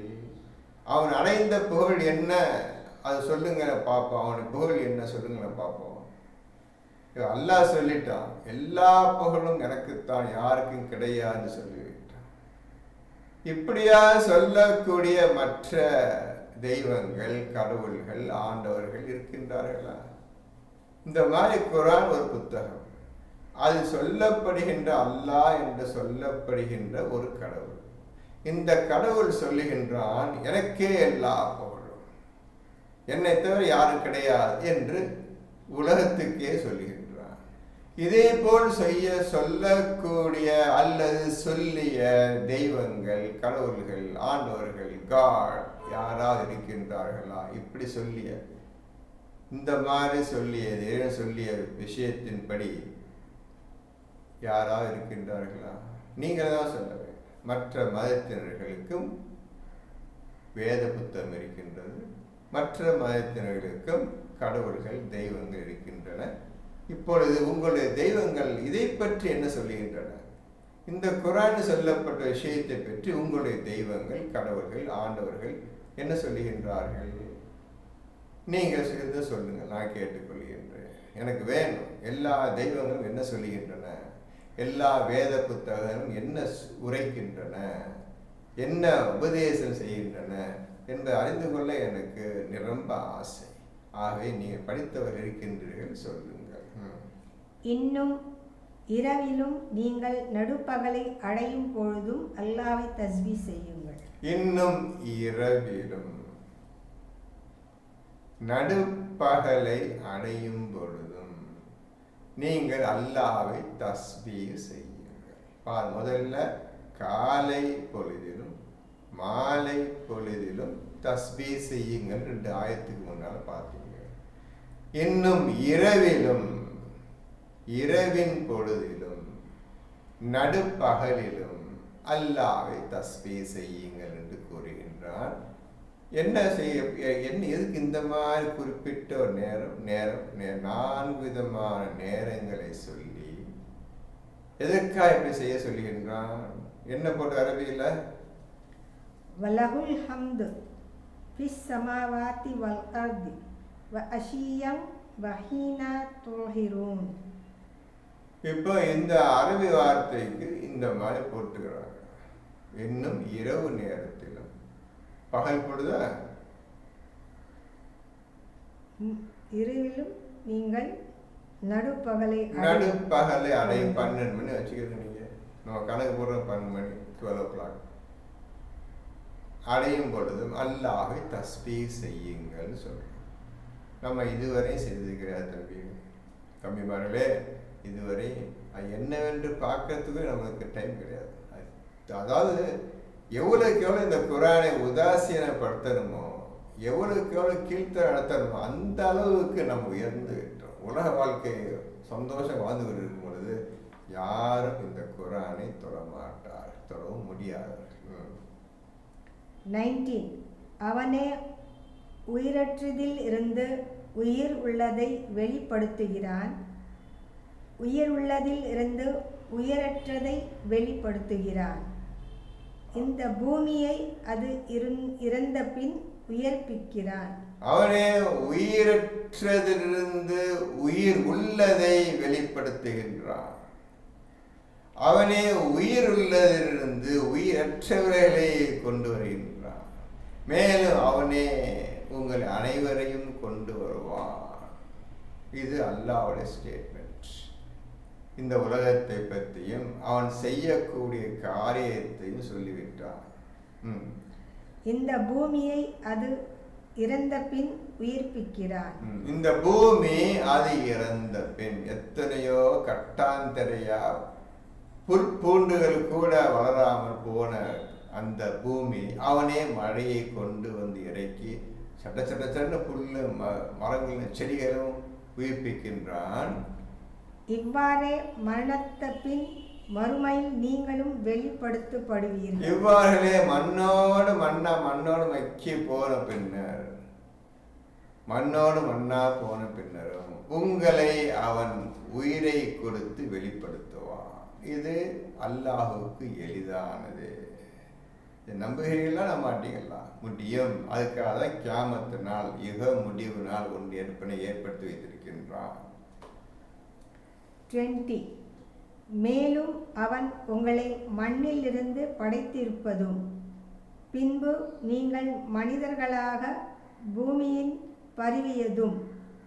அவன் அடைந்த புகழ் என்ன, அது சொல்லுங்களேன் பார்ப்போம். அவனுக்கு புகழ் என்ன சொல்லுங்களேன் பார்ப்போம். அல்லாஹ் சொல்லிட்டான், எல்லா புகழும் எனக்குத்தான், யாருக்கும் கிடையாதுன்னு சொல்லிவிட்டான். இப்படியா சொல்லக்கூடிய மற்ற தெய்வங்கள், கடவுள்கள், ஆண்டவர்கள் இருக்கின்றார்களா? இந்த மாதிரி குர்ஆன் ஒரு புத்தகம், அது சொல்லப்படுகின்ற அல்லாஹ் என்று சொல்லப்படுகின்ற ஒரு கடவுள். இந்த கடவுள் சொல்லுகின்றான், எனக்கே எல்லா புகழும், என்னை தவிர யாரும் கிடையாது என்று உலகத்துக்கே சொல்லுகின்றான். இதே போல் சொல்லக்கூடிய அல்லது சொல்லிய தெய்வங்கள், கடவுள்கள், ஆண்டவர்கள், காட் யாராவது இருக்கின்றார்களா? இப்படி சொல்லிய, இந்த மாதிரி சொல்லிய விஷயத்தின்படி யாராவது இருக்கின்றார்களா? நீங்கள் தான் சொல்ல வேண்டும். மற்ற மதத்தினர்களுக்கும் வேத புத்தகம் இருக்கின்றது, மற்ற மதத்தினர்களுக்கும் கடவுள்கள், தெய்வங்கள் இருக்கின்றன. இப்பொழுது உங்களுடைய தெய்வங்கள் இதை பற்றி என்ன சொல்லுகின்றன? இந்த குர்ஆன் சொல்லப்பட்ட விஷயத்தை பற்றி உங்களுடைய தெய்வங்கள், கடவுள்கள், ஆண்டவர்கள் என்ன சொல்லுகின்றார்கள்? நீங்கள் சேர்ந்து சொல்லுங்கள், நான் கேட்டுக்கொள்கின்றேன். எனக்கு வேணும். எல்லா தெய்வங்களும் என்ன சொல்லுகின்றன, எல்லா வேத புத்தகங்களும் என்ன உரைக்கின்றன, என்ன உபதேசம் செய்கின்றன என்பதை அறிந்து கொள்ள எனக்கு நிரம்ப ஆசை. ஆகவே நீங்கள் படித்தவர் இருக்கின்றீர்கள், சொல்லுங்கள். இன்னும் இரவிலும் நீங்கள் நடுப்பகலை அடையும் பொழுதும் அல்லாஹ்வை தஸ்பீஹ் செய்யுங்கள். இன்னும் இரவிலும் நடுப்பகலை அடையும் பொழுதும் நீங்கள் அல்லாஹ்வை தஸ்பீஹ் செய்யுங்கள். முதல்ல காலை பொழுதிலும் மாலை பொழுதிலும் தஸ்பீஹ் செய்யுங்கள் 2 ஆயத்துக்கு முன்னால பார்த்தீங்க. இன்னும் இரவிலும் இரவின் பொழுதிலும் நடுப்பகலிலும் அல்லாஹ்வை தஸ்பீஹ் செய்யுங்கள் என்று கூறுகின்றார். என்ன எதுக்கு இந்த மாதிரி குறிப்பிட்ட ஒரு நேரம் 4 விதமான நேரங்களை சொல்லி எதற்காக இப்படி செய்ய சொல்லுகின்றான்? என்ன போட்டு அரபியில் வலகுல் ஹம்து ஃபிஸ் ஸமாவாதி வல் அர்தி வ அஷியம் வஹீனா துஹிரூன். இப்போ இந்த அரபி வார்த்தைக்கு இந்த மாதிரி போட்டுக்கிறாங்க. இன்னும் இரவு நேரத்திலும் பகல் பொழுத இரவிலும் நீங்கள் நடுப்பகலை அடையும் 12 மணி வச்சுக்கிறீங்க. நீங்கள் நம்ம கணக்கு போடுற 12 மணி 12 o'clock அடையும் பொழுதும் அல்லாஹ்வை தஸ்பீஹ் செய்யுங்கள் சொல்றோம். நம்ம இதுவரை செய்திருக்கிறார் தம்பிமார்களே, இதுவரை என்னவென்று பார்க்கறதுக்கு நமக்கு டைம் கிடையாது. அதாவது எவ்வளோக்கு எவ்வளோ இந்த குரானை உதாசீனப்படுத்தணுமோ, எவ்வளோக்கு எவ்வளோ கீழ்த்தர நடத்தணுமோ அந்த அளவுக்கு நம்ம உயர்ந்து விட்டோம். உலக வாழ்க்கை சந்தோஷம் வாழ்ந்து கொண்டு இருக்கும் பொழுது யாரும் இந்த குரானை தொடமாட்டார், தொடவும் முடியாது. 19 அவனே உயிரற்றதில் இருந்து உயிர் உள்ளதை வெளிப்படுத்துகிறான், உயிர் உள்ளதில் இருந்து உயிரற்றதை வெளிப்படுத்துகிறான். இந்த பூமியை அது இறந்த பின் உயிர்ப்பிக்கிறான். அவனே உயிரற்றதிலிருந்து உயிர் உள்ளதை வெளிப்படுத்துகின்றான். அவனே உயிர் உள்ளதிலிருந்து உயிரற்றவர்களை கொண்டு வருகின்றான். மேலும் அவனே உங்கள் அனைவரையும் கொண்டு வருவான். இது அல்லாஹ்வுடைய ஸ்டேட்மெண்ட். இந்த உலகத்தை பற்றியும் அவன் செய்யக்கூடிய காரியத்தையும் சொல்லிவிட்டான். இந்த பூமியை அது இறந்த பின் உயிர்ப்பிக்கிறான். இந்த பூமி அது இறந்த பின் எத்தனையோ கட்டாந்தரையா புற்பூண்டுகள் கூட வளராமல் போன அந்த பூமி அவனே மழையை கொண்டு வந்து இறக்கி சட்ட சட்ட சட்ட புல்லு மரங்களும் செடிகளும் உயிர்ப்பிக்கின்றான். இவ்வாறே மரணத்த பின் மறுமையில் நீங்களும் வெளிப்படுத்தப்படுவீர்கள். இவ்வாறே மண்ணோடு மக்கி போன பின்னர், மண்ணோடு மண்ணா போன பின்னரும் உங்களை அவன் உயிரை கொடுத்து வெளிப்படுத்துவான். இது அல்லாஹுக்கு எளிதானது. நம்புகிறீங்களா? நம்ம மாட்டீங்களா? முடியும். அதுக்காக தான் கியாமத்து நாள், யுக முடிவு நாள் ஒன்று ஏற்படுத்தி வைத்திருக்கின்றான். 20 மேலும் அவன் உங்களை மண்ணிலிருந்து படைத்திருப்பதும் பின்பு நீங்கள் மனிதர்களாக பூமியின் பரவியதும்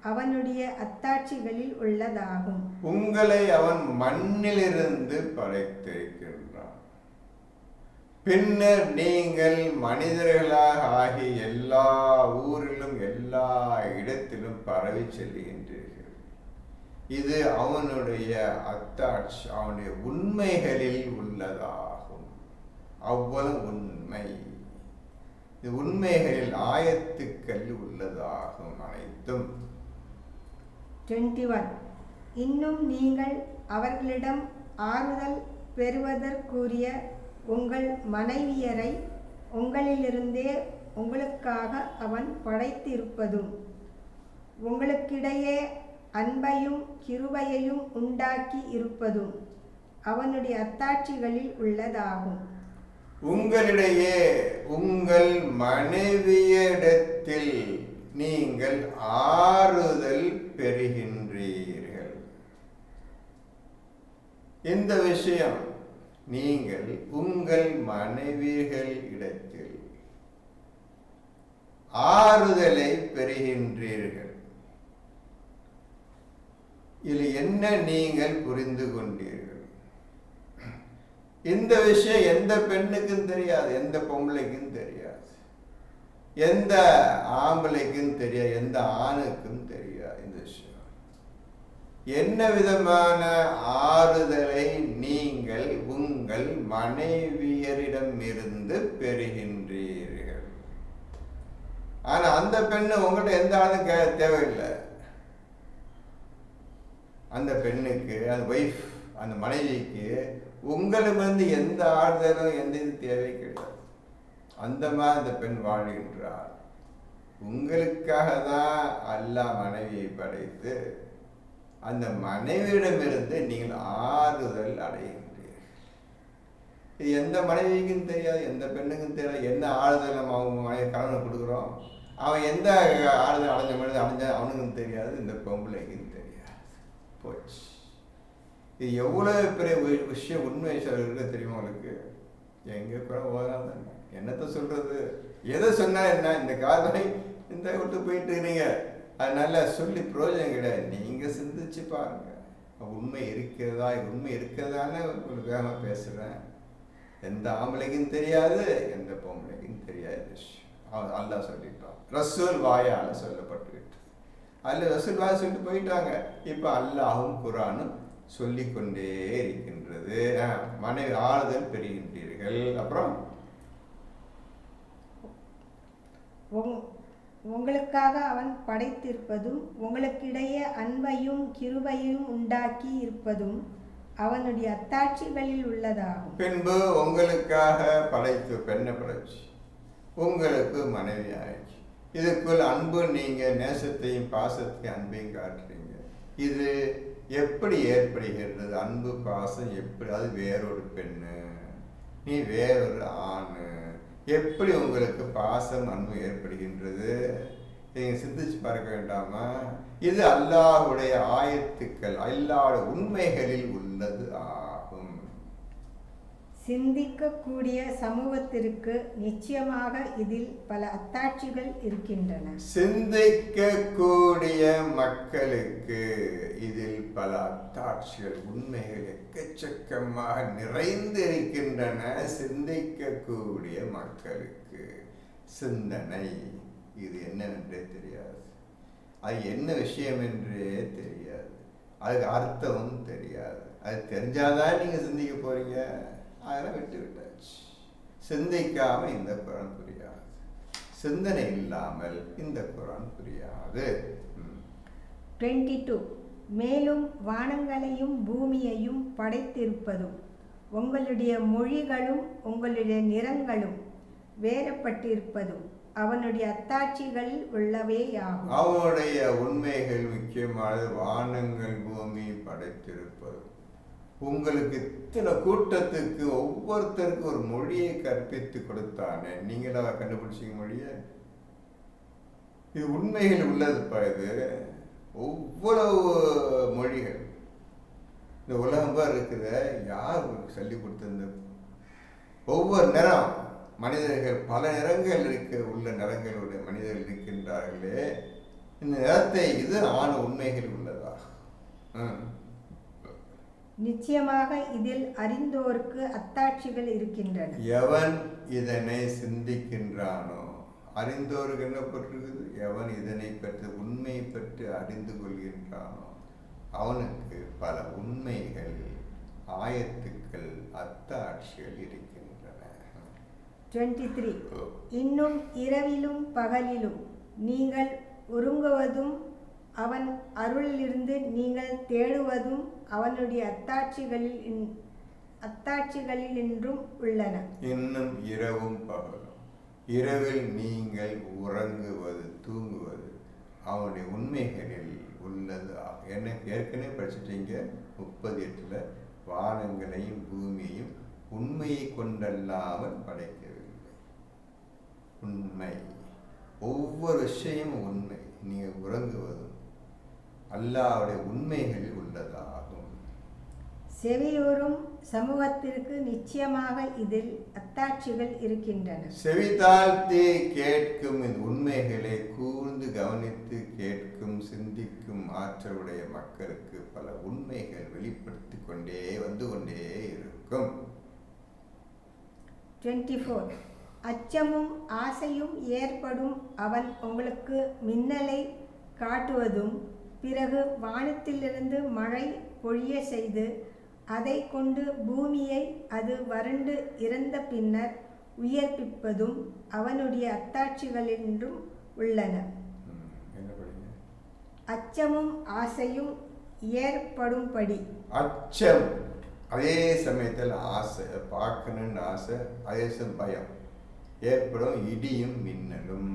அவனுடைய அத்தாட்சிகளில் உள்ளதாகும். உங்களை அவன் மண்ணிலிருந்து படைத்திருக்கின்றான். பின்னர் நீங்கள் மனிதர்களாக ஆகி எல்லா ஊரிலும் எல்லா இடத்திலும் பரவி செல்லுகின்றீர்கள். இது அவனுடைய அத்தாட்சி, அவனுடைய உண்மைகளில் உள்ளதாகும். அவ்வளவு உண்மை, இது உண்மைகளில் ஆயத்துக்கள் உள்ளதாகும் அனைத்தும். 21 இன்னும் நீங்கள் அவர்களிடம் ஆறுதல் பெறுவதற்குரிய உங்கள் மனைவியரை உங்களிலிருந்தே உங்களுக்காக அவன் படைத்திருப்பதும் உங்களுக்கிடையே அன்பையும் கிருபையையும் உண்டாக்கி இருப்பதும் அவனுடைய அத்தாட்சிகளில் உள்ளதாகும். உங்களிடையே உங்கள் மனைவியிடத்தில் நீங்கள் ஆறுதல் பெறுகின்றீர்கள். இந்த விஷயம் நீங்கள் உங்கள் மனைவிகள் இடத்தில் ஆறுதலை பெறுகின்றீர்கள். இது என்ன நீங்கள் புரிந்து கொண்டீர்கள்? இந்த விஷயம் எந்த பெண்ணுக்கும் தெரியாது, எந்த பொம்பளைக்கும் தெரியாது, எந்த ஆம்பளைக்கும் தெரியாது, எந்த ஆணுக்கும் தெரியாது. இந்த விஷயம் என்ன விதமான ஆறுதலை நீங்கள் உங்கள் மனைவியரிடமிருந்து பெறுகின்றீர்கள். ஆனா அந்த பெண்ணு உங்கள்கிட்ட எந்த ஆளும் தேவையில்லை. அந்த பெண்ணுக்கு, அந்த ஒய்ஃப், அந்த மனைவிக்கு உங்களிடமிருந்து எந்த ஆறுதலும் எந்த இது தேவை கிடையாது. அந்த மாதிரி அந்த பெண் வாழ்கின்றார். உங்களுக்காக தான் அல்லாஹ் மனைவியை படைத்து அந்த மனைவியிடமிருந்து நீங்கள் ஆறுதல் அடைகின்றீர்கள். இது எந்த மனைவிக்கும் தெரியாது, எந்த பெண்ணுக்கும் தெரியாது. என்ன ஆறுதல் நம்ம அவங்க மனைவி கணவனுக்கு கொடுக்குறோம், அவன் எந்த ஆறுதல் அடைஞ்ச அவனுக்கும் தெரியாது, இந்த பொம்பளைக்கும் தெரியாது. போச்சு. இது எவ்வளோ பெரிய விஷயம், உண்மை சொல்ல தெரியுமா உங்களுக்கு? எங்கே கூட ஓதாம என்னத்தை சொல்றது, எதை சொன்னா என்ன? இந்த காதலை இந்த விட்டு போயிட்டு இருக்கீங்க, அதனால சொல்லி பிரயோஜனம் கிடையாது. நீங்க சிந்திச்சு பாருங்க, உண்மை இருக்கிறதா? உண்மை இருக்கிறதான்னு உங்களுக்கு வேகமா பேசுறேன். எந்த ஆம்பளைக்கும் தெரியாது, எந்த பொம்பளைக்கும் தெரியாது விஷயம். அல்லாஹ் சொல்லிட்டான், ரசூல் வாயால சொல்லப்பட்டு விட்டு. அதில் ரசூல் வாயை சொல்லிட்டு போயிட்டாங்க. இப்போ அல்லாஹும் குரானும் சொல்லிக்கொண்டே இருக்கின்றது. மனைவி ஆறுதல் பெறுகின்றீர்கள். அப்புறம் உங்களுக்காக அவன் படைத்திருப்பதும் உங்களுக்கிடையே அன்பையும் கிருபையும் உண்டாக்கி இருப்பதும் அவனுடைய அத்தாட்சிகளில் உள்ளதாகும். பின்பு உங்களுக்காக படைத்து பெண்ணை படைச்சு உங்களுக்கு மனைவி ஆயிடுச்சு. இதுக்குள் அன்பு, நீங்க நேசத்தையும் பாசத்தையும் அன்பையும் காட்டுறீங்க. இது எப்படி ஏற்படுகிறது? அன்பு பாசம் எப்படி? அது வேறொரு பெண்ணு, நீ வேறொரு ஆணு, எப்படி உங்களுக்கு பாசம் அன்பு ஏற்படுகின்றது? நீங்க சிந்திச்சு பார்க்க வேண்டாமா? இது அல்லாஹ்வுடைய ஆயத்துக்கள், அல்லாஹ்வுடைய உண்மைகளில் உள்ளது ஆகும். சிந்திக்கக்கூடிய சமூகத்திற்கு நிச்சயமாக இதில் பல அத்தாட்சிகள் இருக்கின்றன. சிந்திக்கக்கூடிய மக்களுக்கு இதில் பல அத்தாட்சிகள், உண்மைகள் எக்கச்சக்கமாக நிறைந்து இருக்கின்றன. சிந்திக்கக்கூடிய மக்களுக்கு சிந்தனை இது என்னவென்றே தெரியாது, அது என்ன விஷயம் என்றே தெரியாது, அதுக்கு அர்த்தமும் தெரியாது. அது தெரிஞ்சாதான் நீங்க சிந்திக்க போறீங்க. அதெல்லாம் விட்டு விட்டாச்சு. சிந்திக்காம இந்த குரான் புரியாது, சிந்தனை இல்லாமல் இந்த குரான் புரியாது. 22 மேலும் வானங்களையும் பூமியையும் படைத்திருப்பதும் உங்களுடைய மொழிகளும் உங்களுடைய நிறங்களும் வேறுபட்டிருப்பதும் அவனுடைய அத்தாட்சிகளில் உள்ளவேயாகும். அவனுடைய உண்மைகள் முக்கியமானது. வானங்கள் பூமி படைத்திருப்பதும் உங்களுக்கு இத்தனை கூட்டத்துக்கு ஒவ்வொருத்தருக்கும் ஒரு மொழியை கற்பித்து கொடுத்தானே, நீங்களா கண்டுபிடிச்சிங்க மொழியை? இது உண்மைகள் உள்ளதுப்பா. இது ஒவ்வொரு மொழிகள் இந்த உலகம் பார் இருக்குத, யார் சொல்லி கொடுத்திருந்த? ஒவ்வொரு நிறம், மனிதர்கள் பல நிறங்கள் உள்ள நிறங்களுடைய மனிதர்கள் இருக்கின்றார்களே, இந்த நிறத்தை இது ஆன உண்மைகள் உள்ளதா? நிச்சயமாக இதில் அறிந்தோருக்கு அத்தாட்சிகள் இருக்கின்றன. எவன் இதனை சிந்திக்கின்றானோ, அறிந்தோருக்கு என்ன பட்டிருக்குது? எவன் இதனை பற்றி உண்மையை பற்றி அறிந்து கொள்கின்றானோ அவனுக்கு பல உண்மைகள், ஆயத்துக்கள், அத்தாட்சிகள் இருக்கின்றன. 23 இன்னும் இரவிலும் பகலிலும் நீங்கள் உறங்குவதும் அவன் அருளிலிருந்து நீங்கள் தேடுவதும் அவனுடைய அத்தாட்சிகளில் இன்றும் உள்ளன. இன்னும் இரவும் பகலும், இரவில் நீங்கள் உறங்குவது, தூங்குவது அவனுடைய உண்மைகளில் உள்ளது ஆகும். என்ன ஏற்கனவே படிச்சுட்டீங்க 38ல், வானங்களையும் பூமியையும் உண்மையை கொண்டல்லாமல் படைக்கவில்லை. உண்மை, ஒவ்வொரு விஷயமும் உண்மை. நீங்கள் உறங்குவதும் அல்லாஹ்வுடைய உண்மைகளில் உள்ளதாகும். செவியோரும் சமூகத்திற்கு நிச்சயமாக இதில் அத்தாட்சிகள் இருக்கின்றன. செவி தாழ்த்தி கேட்கும் இந்த உண்மைகளை கூர்ந்து கவனித்து கேட்கும் சிந்திக்கும் ஆற்றலுடைய மக்களுக்கு பல உண்மைகள் வெளிப்படுத்தி கொண்டே வந்து கொண்டே இருக்கும். 24 அச்சமும் ஆசையும் ஏற்படும் அவன் உங்களுக்கு மின்னலை காட்டுவதும் பிறகு வானத்திலிருந்து மழை பொழிய செய்து அதை கொண்டு பூமியை அது வறண்டு இறந்த பின்னர் உயிர்ப்பிப்பதும் அவனுடைய அத்தாட்சிகளின்றும் உள்ளன. அச்சமும் ஆசையும் ஏற்படும்படி. அச்சம் அதே சமயத்தில் ஆசை, பார்க்கணும்னு ஆசை, அதே சமயம் பயம் ஏற்படும். இடியும் மின்னலும்.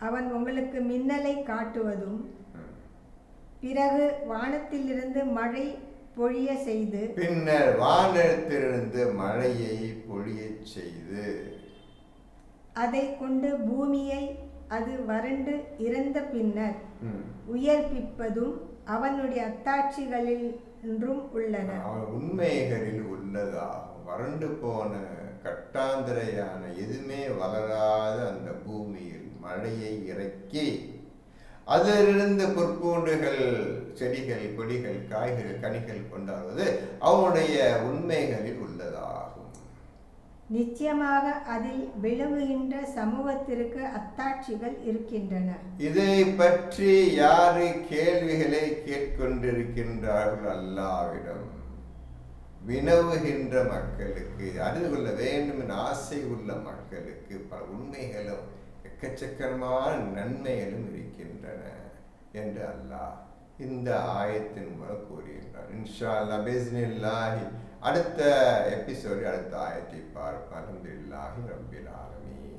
அவன் உங்களுக்கு மின்னலை காட்டுவதும் பிறகு வானத்திலிருந்து மழை பொழிய செய்து பின்னர் வானத்திலிருந்து மழையை பொழிய செய்து அதை கொண்டு பூமியை அது வறண்டு இறந்த பின்னர் உயிர்ப்பிப்பதும் அவனுடைய அத்தாட்சிகளின்றும் உள்ளன. உண்மைகளில் உள்ளதாகும். வறண்டு போன கட்டாந்திரையான எதுவுமே வளராத அந்த பூமியில் மழையை இறக்கி அதிலிருந்து பொற்பூண்டுகள், செடிகள், கொடிகள், காய்கள், கனிகள் கொண்டாடுவது அவனுடைய உண்மைகளில் உள்ளதாகும். நிச்சயமாக அதில் விளங்குகின்ற சமூகத்திற்கு அத்தாட்சிகள் இருக்கின்றன. இதை பற்றி யாரு கேள்விகளை கேட்கொண்டிருக்கின்றார்கள்? அல்லாஹ்விடம் வினவுகின்ற மக்களுக்கு, அறிந்து கொள்ள வேண்டும் என்ற ஆசை உள்ள மக்களுக்கு பல உண்மைகளும் எக்கச்சக்கமான நன்மைகளும் இருக்கின்றன என்று அல்லாஹ் இந்த ஆயத்தின் மூலம் கூறுகின்றார். இன்ஷா அல்லாஹ் பிஸ்மில்லாஹி அடுத்த எபிசோடு, அடுத்த ஆயத்தை பார்ப்போம். அல்ஹம்துலில்லாஹி ரப்பில் ஆலமீன்.